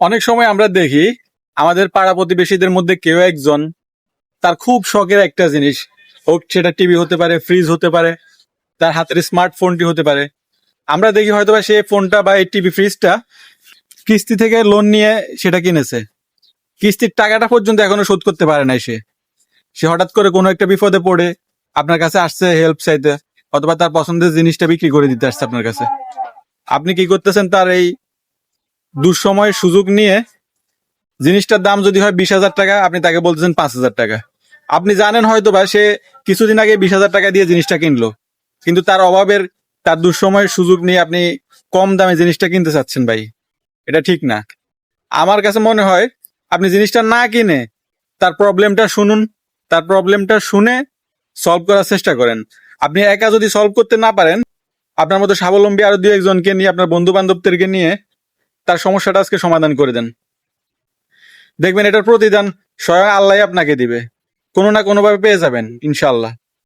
অনেক সময় আমরা দেখি আমাদের পাড়া প্রতিবেশীদের মধ্যে কেউ একজন তার খুব শখের একটা জিনিস, হোক সেটা টিভি হতে পারে, ফ্রিজ হতে পারে, তার হাতের স্মার্টফোনটি হতে পারে। আমরা দেখি হয়তোবা সে ফোনটা বা এই টিভি ফ্রিজটা কিস্তি থেকে লোন নিয়ে সেটা কিনেছে, কিস্তির টাকাটা পর্যন্ত এখনো শোধ করতে পারে নাই। সে সে হঠাৎ করে কোনো একটা বিপদে পড়ে আপনার কাছে আসছে হেল্প চাইতে, অথবা তার পছন্দের জিনিসটা বিক্রি করে দিতে আসছে আপনার কাছে। আপনি কি করতেছেন? তার এই দুঃসময়ের সুযোগ নিয়ে জিনিসটার দাম যদি হয় 20,000 টাকা, আপনি তাকে বলতেছেন 5,000 টাকা। আপনি জানেন হয়তো বা সে কিছুদিন আগে 20,000 টাকা দিয়ে জিনিসটা কিনলো, কিন্তু তার অভাবের, তার দুঃসময়ের সুযোগ নিয়ে আপনি কম দামে জিনিসটা কিনতে চাচ্ছেন। ভাই, এটা ঠিক না। আমার কাছে মনে হয় আপনি জিনিসটা না কিনে তার প্রবলেমটা শুনুন, তার প্রবলেমটা শুনে সলভ করার চেষ্টা করেন। আপনি একা যদি সলভ করতে না পারেন, আপনার মতো স্বাবলম্বী আরো 2-1 জনকে নিয়ে, আপনার বন্ধু বান্ধবদেরকে নিয়ে তার সমস্যাটা আজকে সমাধান করে দেন। দেখবেন এটার প্রতিদান স্বয়ং আল্লাহ আপনাকে দিবে, কোনো না কোনো ভাবে পেয়ে যাবেন ইনশাল্লাহ।